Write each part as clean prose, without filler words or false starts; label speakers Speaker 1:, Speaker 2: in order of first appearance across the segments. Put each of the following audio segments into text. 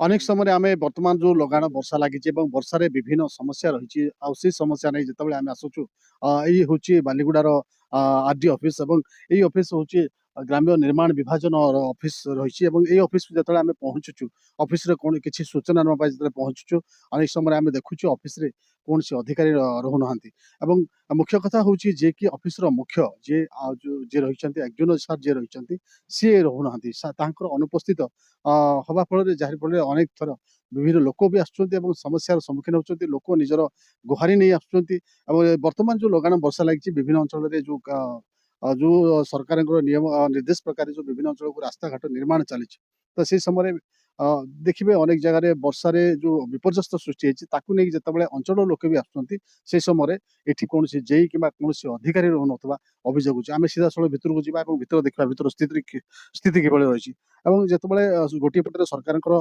Speaker 1: ଅନେକ ସମୟରେ ଆମେ ବର୍ତ୍ତମାନ ଯୋଉ ଲଗାଣ ବର୍ଷା ଲାଗିଛି ଏବଂ ବର୍ଷାରେ ବିଭିନ୍ନ ସମସ୍ୟା ରହିଛି ଆଉ ସେଇ ସମସ୍ୟା ନେଇ ଯେତେବେଳେ ଆମେ ଆସୁଛୁ ଏଇ ହଉଛି ବାଲିଗୁଡାର ଆରଡି ଅଫିସ ଏବଂ ଏଇ ଅଫିସ ହଉଛି ଗ୍ରାମ୍ୟ ନିର୍ମାଣ ବିଭାଜନର ଅଫିସ ରହିଛି ଏବଂ ଏଇ ଅଫିସକୁ ଯେତେବେଳେ ଆମେ ପହଞ୍ଚୁଛୁ ଅଫିସରେ କୌଣ କିଛି ସୂଚନା ନେବା ପାଇଁ ଯେତେବେଳେ ପହଞ୍ଚୁଛୁ ଅନେକ ସମୟରେ ଆମେ ଦେଖୁଛୁ ଅଫିସରେ କୌଣସି ଅଧିକାରୀ ରହୁନାହାନ୍ତି ଏବଂ ମୁଖ୍ୟ କଥା ହଉଛି ଯେ କି ଅଫିସର ମୁଖ୍ୟ ଯିଏ ଯିଏ ରହିଛନ୍ତି ଏକ୍ଜୁନ ସାର୍ ଯିଏ ରହିଛନ୍ତି ସିଏ ରହୁନାହାନ୍ତି ତାଙ୍କର ଅନୁପସ୍ଥିତ ହବା ଫଳରେ ଯାହା ଫଳରେ ଅନେକ ଥର ବିଭିନ୍ନ ଲୋକ ବି ଆସୁଛନ୍ତି ଏବଂ ସମସ୍ୟାର ସମ୍ମୁଖୀନ ହଉଛନ୍ତି ଲୋକ ନିଜର ଗୁହାରି ନେଇ ଆସୁଛନ୍ତି ଏବଂ ବର୍ତ୍ତମାନ ଯୋଉ ଲଗାଣ ବର୍ଷା ଲାଗିଛି ବିଭିନ୍ନ ଅଞ୍ଚଳରେ ଯୋଉ ସରକାରଙ୍କର ନିୟମ ନିର୍ଦ୍ଦେଶ ପ୍ରକାର ଯୋଉ ବିଭିନ୍ନ ଅଞ୍ଚଳକୁ ରାସ୍ତାଘାଟ ନିର୍ମାଣ ଚାଲିଛି ତ ସେଇ ସମୟରେ ଦେଖିବେ ଅନେକ ଜାଗାରେ ବର୍ଷାରେ ଯୋଉ ବିପର୍ଯ୍ୟସ୍ତ ସୃଷ୍ଟି ହେଇଛି ତାକୁ ନେଇକି ଯେତେବେଳେ ଅଞ୍ଚଳର ଲୋକ ବି ଆସୁଛନ୍ତି ସେଇ ସମୟରେ ଏଠି କୌଣସି ଜେଇ କିମ୍ବା କୌଣସି ଅଧିକାରୀ ରହୁନଥିବା ଅଭିଯୋଗ ହେଉଛି ଆମେ ସିଧାସଳଖ ଭିତରକୁ ଯିବା ଏବଂ ଭିତର ଦେଖିବା ଭିତର ସ୍ଥିତି କିଭଳି ରହିଛି ଏବଂ ଯେତେବେଳେ ଗୋଟିଏ ପଟରେ ସରକାରଙ୍କର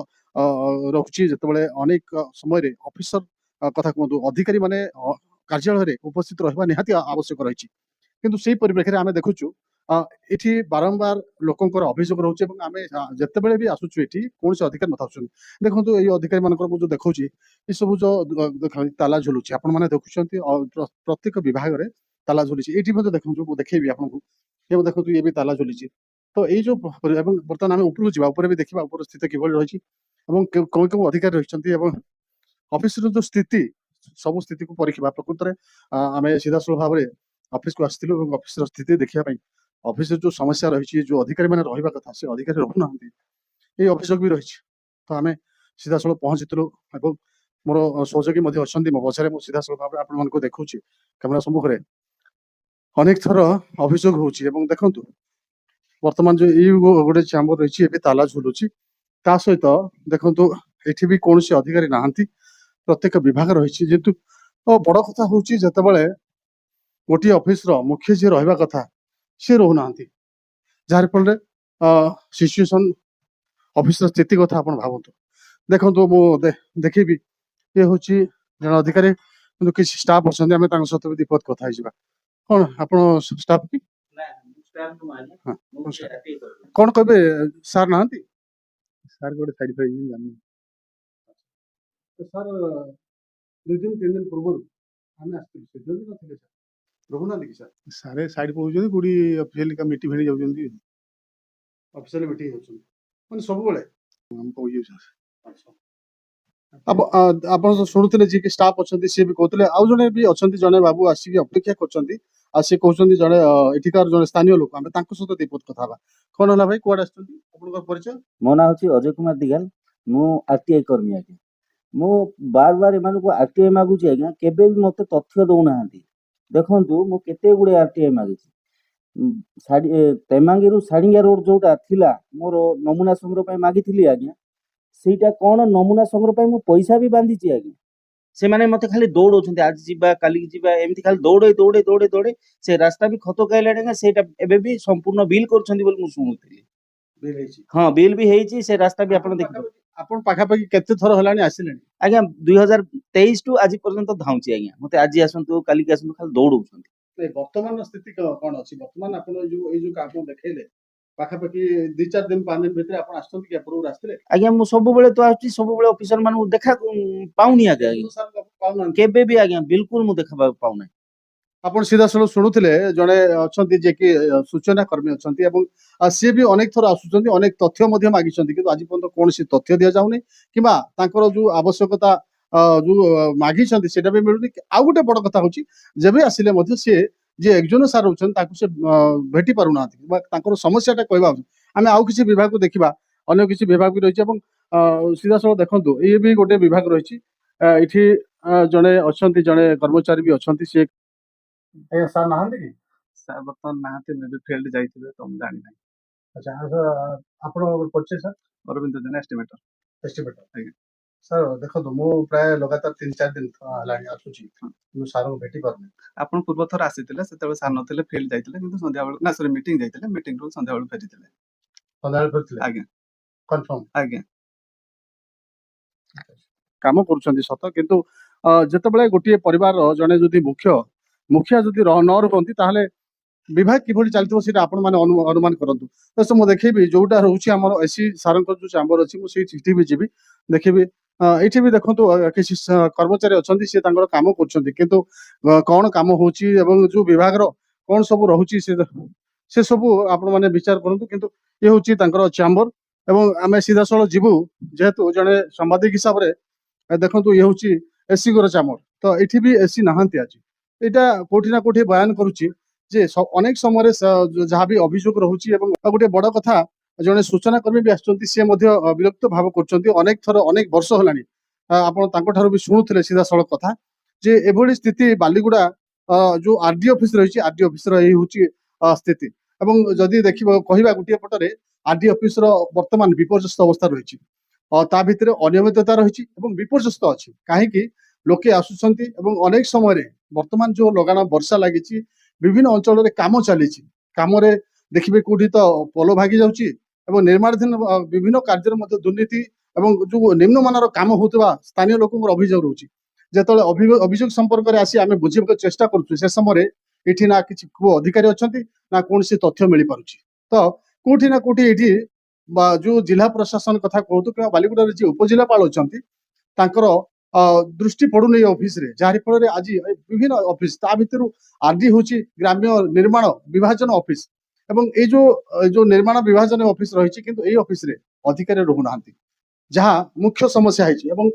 Speaker 1: ରହୁଛି ଯେତେବେଳେ ଅନେକ ସମୟରେ ଅଫିସର କଥା କୁହନ୍ତୁ ଅଧିକାରୀ ମାନେ କାର୍ଯ୍ୟାଳୟରେ ଉପସ୍ଥିତ ରହିବା ନିହାତି ଆବଶ୍ୟକ ରହିଛି କିନ୍ତୁ ସେଇ ପରିପ୍ରେକ୍ଷୀରେ ଆମେ ଦେଖୁଛୁ ଏଠି ବାରମ୍ବାର ଲୋକଙ୍କର ଅଭିଯୋଗ ରହୁଛି ଏବଂ ଆମେ ଯେତେବେଳେ ବି ଆସୁଛୁ ଏଠି କୌଣସି ଅଧିକାରୀ ନଥାଉଛନ୍ତି ଦେଖନ୍ତୁ ଏଇ ଅଧିକାରୀ ମାନଙ୍କର ମୁଁ ଯୋଉ ଦେଖୁଛି ଏସବୁ ଯୋଉ ତାଲା ଝୁଲୁଛି ଆପଣ ମାନେ ଦେଖୁଛନ୍ତି ପ୍ରତ୍ୟେକ ବିଭାଗରେ ତାଲା ଝୁଲିଛି ଏଇଠି ମଧ୍ୟ ଦେଖନ୍ତୁ ମୁଁ ଦେଖେଇବି ଆପଣଙ୍କୁ ଏବେ ଦେଖନ୍ତୁ ଇଏ ବି ତାଲା ଝୁଲିଛି ତ ଏଇ ଯୋଉ ଏବଂ ବର୍ତ୍ତମାନ ଆମେ ଉପରକୁ ଯିବା ଉପରେ ବି ଦେଖିବା ଉପର ସ୍ଥିତି କିଭଳି ରହିଛି ଏବଂ କେଉଁ କେଉଁ ଅଧିକାରୀ ରହିଛନ୍ତି ଏବଂ ଅଫିସର ଯୋଉ ସ୍ଥିତି ସବୁ ସ୍ଥିତିକୁ ପରୀକ୍ଷା ପ୍ରକୃତରେ ଆମେ ସିଧାସଳଖ ଭାବରେ ଅଫିସକୁ ଆସିଥିଲୁ ଏବଂ ଅଫିସର ସ୍ଥିତି ଦେଖିବା ପାଇଁ ଅଫିସରେ ଯୋଉ ସମସ୍ୟା ରହିଛି ଯୋଉ ଅଧିକାରୀ ମାନେ ରହିବା କଥା ସେ ଅଧିକାରୀ ରହୁନାହାନ୍ତି ଏଇ ଅଭିଯୋଗ ବି ରହିଛି ତ ଆମେ ସିଧାସଳଖ ପହଞ୍ଚିଥିଲୁ ଏବଂ ମୋର ସହଯୋଗୀ ମଧ୍ୟ ଅଛନ୍ତି ମୋ ପଛରେ ମୁଁ ସିଧାସଳଖ ଭାବରେ ଆପଣମାନଙ୍କୁ ଦେଖୁଛି କ୍ୟାମେରା ସମ୍ମୁଖରେ ଅନେକ ଥର ଅଭିଯୋଗ ହଉଛି ଏବଂ ଦେଖନ୍ତୁ ବର୍ତ୍ତମାନ ଯୋଉ ଏଇ ଗୋଟେ ଚାମ୍ବର ରହିଛି ଏବେ ତାଲା ଝୁଲୁଛି ତା ସହିତ ଦେଖନ୍ତୁ ଏଠି ବି କୌଣସି ଅଧିକାରୀ ନାହାନ୍ତି ପ୍ରତ୍ୟେକ ବିଭାଗ ରହିଛି ଯେହେତୁ ବଡ କଥା ହଉଛି ଯେତେବେଳେ ଗୋଟିଏ ଅଫିସର ମୁଖ୍ୟ ଯିଏ ରହିବା କଥା ସିଏ ରହୁନାହାନ୍ତି ଯାହାର ଫଳରେ ସିଚୁଏସନ ଅଫିସର ସ୍ଥିତି କଥା ଆପଣ ଭାବନ୍ତୁ ଦେଖନ୍ତୁ ମୁଁ ଦେଖିବି ଇଏ ହଉଛି ଜଣେ ଅଧିକାରୀ କିନ୍ତୁ କିଛି ଷ୍ଟାଫ ଅଛନ୍ତି ଆମେ ତାଙ୍କ ସହିତ ବି ଦିପଦ କଥା ହେଇଯିବା କଣ ଆପଣ ଷ୍ଟାଫ କି କଣ କହିବେ ସାର୍ ନାହାନ୍ତି ସାର୍ ଗୋଟେ ସାଇଡ ପାଇଛି ଜାଣିନି ସାର୍ 2 ଦିନ 3 ଦିନ ପୂର୍ବରୁ ଆମେ ଆସିଥିଲୁ ସେଦିନ ବି ନଥିଲେ ସାର୍ ରହୁନାହାନ୍ତି କି ସାର୍ ସାର୍ ସାଇଡ ପଳଉଛନ୍ତି କୋଉଠି ଅଫିସିଆଲି ମିଟିଂ ଫିଟି ଯାଉଛନ୍ତି ଅଫିସିଆଲି ମିଟିଂ ଯାଉଛନ୍ତି ମାନେ ସବୁବେଳେ ଆପଣ ଶୁଣୁଥିଲେ ଯିଏ କି ଷ୍ଟାଫ ଅଛନ୍ତି ସିଏ ବି କହୁଥିଲେ ଆଉ ଜଣେ ବି ଅଛନ୍ତି ଜଣେ ବାବୁ ଆସିକି ଅପେକ୍ଷା କରୁଛନ୍ତି ଆଉ ସେ କହୁଛନ୍ତି ଜଣେ ଏଠିକାର ଜଣେ ସ୍ଥାନୀୟ ଲୋକ ଆମେ ତାଙ୍କ ସହିତ ଦିପଦ କଥା ହେବା କଣ ହେଲା ଭାଇ କୁଆଡେ ଆସିଛନ୍ତି ଆପଣଙ୍କର ପରିଚୟ
Speaker 2: ମୋ ନାଁ ହଉଛି ଅଜୟ କୁମାର ଦିଗାଲ ମୁଁ ଆରଟିଆଇ କର୍ମୀ ଆଜ୍ଞା ମୁଁ ବାର ଏମାନଙ୍କୁ ଆରଟିଆଇ ମାଗୁଛି ଆଜ୍ଞା କେବେ ବି ମତେ ତଥ୍ୟ ଦଉନାହାନ୍ତି ଦେଖନ୍ତୁ ମୁଁ କେତେ ଗୁଡେ ଆରଟିଆଇ ମାଗିଛି ତେମାଙ୍ଗିରୁ ସାଡିଙ୍ଗା ରୋଡ ଯୋଉଟା ଥିଲା ମୋର ନମୁନା ସଂଗ୍ରହ ପାଇଁ ମାଗିଥିଲି ଆଜ୍ଞା ସେଇଟା କଣ ନମୁନା ସଂଗ୍ରହ ପାଇଁ ମୁଁ ପଇସା ବି ବାନ୍ଧିଛି ଆଜ୍ଞା ସେମାନେ ମତେ ଖାଲି ଦୌଡଉଛନ୍ତି ଆଜି ଯିବା କାଲିକି ଯିବା ଏମିତି ଖାଲି ଦୌଡେ ସେ ରାସ୍ତା ବି ଖତ ଖାଇଲାଣି ଆଜ୍ଞା ସେଇଟା ଏବେ ବି ସମ୍ପୂର୍ଣ୍ଣ ବିଲ୍ କରୁଛନ୍ତି ବୋଲି ମୁଁ ଶୁଣୁଥିଲି ହଁ ବିଲ୍ ବି ହେଇଛି ସେ ରାସ୍ତା ବି ଆପଣ ଦେଖିପାରିବେ
Speaker 1: ଆପଣ ପାଖାପାଖି କେତେ ଥର ହେଲାଣି ଆସିଲେଣି
Speaker 2: ଆଜ୍ଞା 2023 ଟୁ ଆଜି ପର୍ଯ୍ୟନ୍ତ ଧାଉଁଛି ଆଜ୍ଞା ମତେ ଆଜି ଆସନ୍ତୁ କାଲିକି ଆସନ୍ତୁ ଖାଲି ଦୌଡଉଛନ୍ତି
Speaker 1: ବର୍ତ୍ତମାନର ସ୍ଥିତି କଣ ଅଛି ବର୍ତ୍ତମାନ ଆପଣ ଏଇ ଯୋଉ କାମ ଦେଖେଇଲେ ପାଖାପାଖି 2-4 ଦିନ 5 ଦିନ ଭିତରେ ଆପଣ ଆସୁଛନ୍ତି କି ପୂର୍ବରୁ ଆସିଥିଲେ
Speaker 2: ଆଜ୍ଞା ମୁଁ ସବୁବେଳେ ତ ଆସୁଛି ସବୁବେଳେ ଅଫିସର ମାନଙ୍କୁ ଦେଖା ପାଉନି ଆଜ୍ଞା କେବେ ବି ଆଜ୍ଞା ବିଲକୁଲ ମୁଁ ଦେଖା ପାଉନାହିଁ
Speaker 1: ଆପଣ ସିଧାସଳଖ ଶୁଣୁଥିଲେ ଜଣେ ଅଛନ୍ତି ଯେ କି ସୂଚନା କର୍ମୀ ଅଛନ୍ତି ଏବଂ ସିଏ ବି ଅନେକ ଥର ଆସୁଛନ୍ତି ଅନେକ ତଥ୍ୟ ମଧ୍ୟ ମାଗିଛନ୍ତି କିନ୍ତୁ ଆଜି ପର୍ଯ୍ୟନ୍ତ କୌଣସି ତଥ୍ୟ ଦିଆଯାଉନି କିମ୍ବା ତାଙ୍କର ଯୋଉ ଆବଶ୍ୟକତା ଯୋଉ ମାଗିଛନ୍ତି ସେଟା ବି ମିଳୁନି ଆଉ ଗୋଟେ ବଡ କଥା ହଉଛି ଯେବେ ଆସିଲେ ମଧ୍ୟ ସିଏ ଯିଏ ଏକ୍ଜନ ସାର୍ ରହୁଛନ୍ତି ତାକୁ ସେ ଭେଟି ପାରୁନାହାନ୍ତି ବା ତାଙ୍କର ସମସ୍ୟାଟା କହିବା ଆମେ ଆଉ କିଛି ବିଭାଗକୁ ଦେଖିବା ଅନ୍ୟ କିଛି ବିଭାଗ ବି ରହିଛି ଏବଂ ସିଧାସଳଖ ଦେଖନ୍ତୁ ଇଏ ବି ଗୋଟେ ବିଭାଗ ରହିଛି ଏଠି ଜଣେ ଅଛନ୍ତି ଜଣେ କର୍ମଚାରୀ ବି ଅଛନ୍ତି ସିଏ ଆଜ୍ଞା ସାର୍ ନାହାନ୍ତି କି
Speaker 3: ସାର୍ ବର୍ତ୍ତମାନ ନାହାନ୍ତି ମେବି ଫିଲ୍ଡ ଯାଇଥିବେ ତ ମୁଁ ଜାଣିନାହିଁ
Speaker 1: ଆଚ୍ଛା ଆପଣ ପରିଚୟ ସାର୍
Speaker 3: ଅରବିନ୍ଦ ଜେନା ଏଷ୍ଟିମେଟର
Speaker 1: ଆଜ୍ଞା ସାର୍ ଦେଖନ୍ତୁ ମୁଁ ପ୍ରାୟ ଲଗାତାର 3-4 ଦିନ ହେଲାଣି ଆସୁଛି ମୁଁ ସାର୍ଙ୍କୁ ଭେଟି ପାରୁନି
Speaker 3: ଆପଣ ପୂର୍ବ ଥର ଆସିଥିଲେ ସେତେବେଳେ ସାର୍ ନଥିଲେ ଫିଲ୍ଡ ଯାଇଥିଲେ କିନ୍ତୁ ସନ୍ଧ୍ୟାବେଳୁ ନା ସରି ମିଟିଂ ଯାଇଥିଲେ ମିଟିଂରୁ ସନ୍ଧ୍ୟାବେଳୁ ଫେରିଥିଲେ
Speaker 1: ସନ୍ଧ୍ୟାବେଳେ ଫେରିଥିଲେ
Speaker 3: ଆଜ୍ଞା
Speaker 1: କନଫର୍ମ
Speaker 3: ଆଜ୍ଞା
Speaker 1: କାମ କରୁଛନ୍ତି ସତ କିନ୍ତୁ ଯେତେବେଳେ ଗୋଟିଏ ପରିବାରର ଜଣେ ଯଦି ମୁଖିଆ ଯଦି ନ ରୁହନ୍ତି ତାହେଲେ विभाग किभଳି ଚାଲିଥିବ ସେଇଟା ଆପଣମାନେ ଅନୁମାନ କରନ୍ତୁ। ତ ମୁଁ ଦେଖେଇବି ଯୋଉଟା ରହୁଛି ଆମର ଏସି ସାରଙ୍କ ଯୋଉ ଚାମ୍ବର ଅଛି ମୁଁ ସେଇ ଚିଠି ବି ଯିବି ଦେଖିବି। ଏଇଠି ବି ଦେଖନ୍ତୁ କିଛି କର୍ମଚାରୀ ଅଛନ୍ତି ସେ ତାଙ୍କର କାମ କରୁଛନ୍ତି କିନ୍ତୁ କଣ କାମ ହଉଛି ଏବଂ ଯୋଉ ବିଭାଗର କଣ ସବୁ ରହୁଛି ସେ ସବୁ ଆପଣମାନେ ବିଚାର କରନ୍ତୁ। କିନ୍ତୁ ଇଏ ହଉଛି ତାଙ୍କର ଚାମ୍ବର ଏବଂ ଆମେ ସିଧାସଳଖ ଯିବୁ ଯେହେତୁ ଜଣେ ସାମ୍ବାଦିକ ହିସାବରେ ଦେଖନ୍ତୁ ଇଏ ହଉଛି ଏସି ଘର ଚାମ୍ବର। ତ ଏଠି ବି ଏସି ନାହାନ୍ତି ଆଜି। ଏଇଟା କୋଉଠି ନା କୋଉଠି ବୟାନ କରୁଛି ଯେ ଅନେକ ସମୟରେ ଯାହା ବି ଅଭିଯୋଗ ରହୁଛି ଏବଂ ଆଉ ଗୋଟେ ବଡ କଥା ଜଣେ ସୂଚନା କର୍ମୀ ବି ଆସିଛନ୍ତି ସିଏ ମଧ୍ୟ ବିରକ୍ତ ଭାବ କରୁଛନ୍ତି ଅନେକ ଥର ଅନେକ ବର୍ଷ ହେଲାଣି। ଆପଣ ତାଙ୍କ ଠାରୁ ବି ଶୁଣୁଥିଲେ ସିଧାସଳଖ କଥା ଯେ ଏଭଳି ସ୍ଥିତି ବାଲିଗୁଡା ଯୋଉ ଆରଡି ଅଫିସ ରହିଛି ଆରଡି ଅଫିସର ଏଇ ହଉଛି ସ୍ଥିତି। ଏବଂ ଯଦି ଦେଖିବ କହିବା ଗୋଟିଏ ପଟରେ ଆରଡି ଅଫିସର ବର୍ତ୍ତମାନ ବିପର୍ଯ୍ୟସ୍ତ ଅବସ୍ଥା ରହିଛି। ତା ଭିତରେ ଅନିୟମିତତା ରହିଛି ଏବଂ ବିପର୍ଯ୍ୟସ୍ତ ଅଛି କାହିଁକି ଲୋକେ ଆସୁଛନ୍ତି ଏବଂ ଅନେକ ସମୟରେ ବର୍ତ୍ତମାନ ଯୋଉ ଲଗାଣ ବର୍ଷା ଲାଗିଛି ବିଭିନ୍ନ ଅଞ୍ଚଳରେ କାମ ଚାଲିଛି। କାମରେ ଦେଖିବେ କୋଉଠି ତ ପୋଲ ଭାଙ୍ଗି ଯାଉଛି ଏବଂ ନିର୍ମାଣାଧୀନ ବିଭିନ୍ନ କାର୍ଯ୍ୟରେ ମଧ୍ୟ ଦୁର୍ନୀତି ଏବଂ ଯୋଉ ନିମ୍ନମାନର କାମ ହଉଥିବା ସ୍ଥାନୀୟ ଲୋକଙ୍କର ଅଭିଯୋଗ ରହୁଛି। ଯେତେବେଳେ ଅଭିଯୋଗ ସମ୍ପର୍କରେ ଆସି ଆମେ ବୁଝିବାକୁ ଚେଷ୍ଟା କରୁଛୁ ସେ ସମୟରେ ଏଠି ନା କିଛି କୋଉ ଅଧିକାରୀ ଅଛନ୍ତି ନା କୌଣସି ତଥ୍ୟ ମିଳିପାରୁଛି। ତ କୋଉଠି ନା କୋଉଠି ଏଠି ଯୋଉ ଜିଲ୍ଲା ପ୍ରଶାସନ କଥା କହୁଛୁ କିମ୍ବା ବାଲିଗୁଡାରେ ଯିଏ ଉପଜିଲ୍ଲାପାଳ ଅଛନ୍ତି ତାଙ୍କର ଦୃଷ୍ଟି ପଡୁନି ଅଫିସରେ ଯାହାରି ଫଳରେ ଆଜି ବିଭିନ୍ନ ଅଫିସ ତା ଭିତରୁ ଆରଡି ହଉଛି ଗ୍ରାମ୍ୟ ନିର୍ମାଣ ବିଭାଜନ ଅଫିସ ଏବଂ ଏଇ ଯୋଉ ନିର୍ମାଣ ବିଭାଜନ ଅଫିସ ରହିଛି କିନ୍ତୁ ଏଇ ଅଫିସରେ ଅଧିକାରୀ ରହୁନାହାନ୍ତି ଯାହା ମୁଖ୍ୟ ସମସ୍ୟା ହେଇଛି। ଏବଂ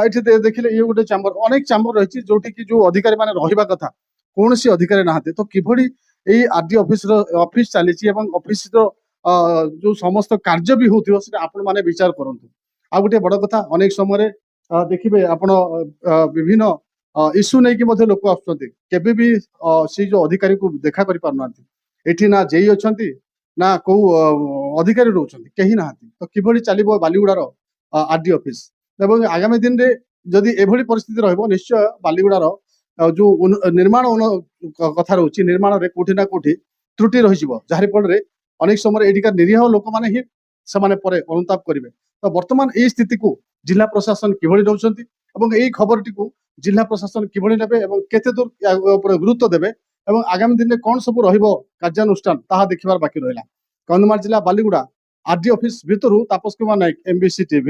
Speaker 1: ଏଠି ଦେଖିଲେ ଇଏ ଗୋଟେ ଚାମ୍ବର ଅନେକ ଚାମ୍ବର ରହିଛି ଯୋଉଠି କି ଯୋଉ ଅଧିକାରୀ ମାନେ ରହିବା କଥା କୌଣସି ଅଧିକାରୀ ନାହାନ୍ତି। ତ କିଭଳି ଏଇ ଆରଡି ଅଫିସ ଚାଲିଛି ଏବଂ ଅଫିସର ଯୋଉ ସମସ୍ତ କାର୍ଯ୍ୟ ବି ହଉଥିବ ସେଟା ଆପଣ ମାନେ ବିଚାର କରନ୍ତୁ। ଆଉ ଗୋଟେ ବଡ କଥା ଅନେକ ସମୟରେ ଦେଖିବେ ଆପଣ ବିଭିନ୍ନ ଇସ୍ୟୁ ନେଇକି ମଧ୍ୟ ଲୋକ ଆସୁଛନ୍ତି କେବେ ବି ସେଇ ଯୋଉ ଅଧିକାରୀକୁ ଦେଖା କରିପାରୁନାହାନ୍ତି। ଏଠି ନା ଜେଇ ଅଛନ୍ତି ନା କୋଉ ଅଧିକାରୀ ରହୁଛନ୍ତି କେହି ନାହାନ୍ତି। ତ କିଭଳି ଚାଲିବ ବାଲିଗୁଡାର ଆରଡି ଅଫିସ ଏବଂ ଆଗାମୀ ଦିନରେ ଯଦି ଏଭଳି ପରିସ୍ଥିତି ରହିବ ନିଶ୍ଚୟ ବାଲିଗୁଡାର ଯୋଉ ନିର୍ମାଣ କଥା ରହୁଛି ନିର୍ମାଣରେ କୋଉଠି ନା କୋଉଠି ତ୍ରୁଟି ରହିଯିବ ଯାହାରି ଫଳରେ ଅନେକ ସମୟରେ ଏଠିକା ନିରୀହ ଲୋକମାନେ ହିଁ ସେମାନେ ପରେ ଅନୁତାପ କରିବେ। ତ ବର୍ତ୍ତମାନ ଏଇ ସ୍ଥିତିକୁ ଜିଲ୍ଲା ପ୍ରଶାସନ କିଭଳି ନେଉଛନ୍ତି ଏବଂ ଏଇ ଖବରଟିକୁ ଜିଲ୍ଲା ପ୍ରଶାସନ କିଭଳି ନେବେ ଏବଂ କେତେ ଦୂର ଉପରେ ଗୁରୁତ୍ୱ ଦେବେ ଏବଂ ଆଗାମୀ ଦିନରେ କଣ ସବୁ ରହିବ କାର୍ଯ୍ୟାନୁଷ୍ଠାନ ତାହା ଦେଖିବାର ବାକି ରହିଲା। କନ୍ଧମାଳ ଜିଲ୍ଲା ବାଲିଗୁଡା ଆରଡି ଅଫିସ ଭିତରୁ ତାପସ କୁମାର ନାୟକ, MBC TV।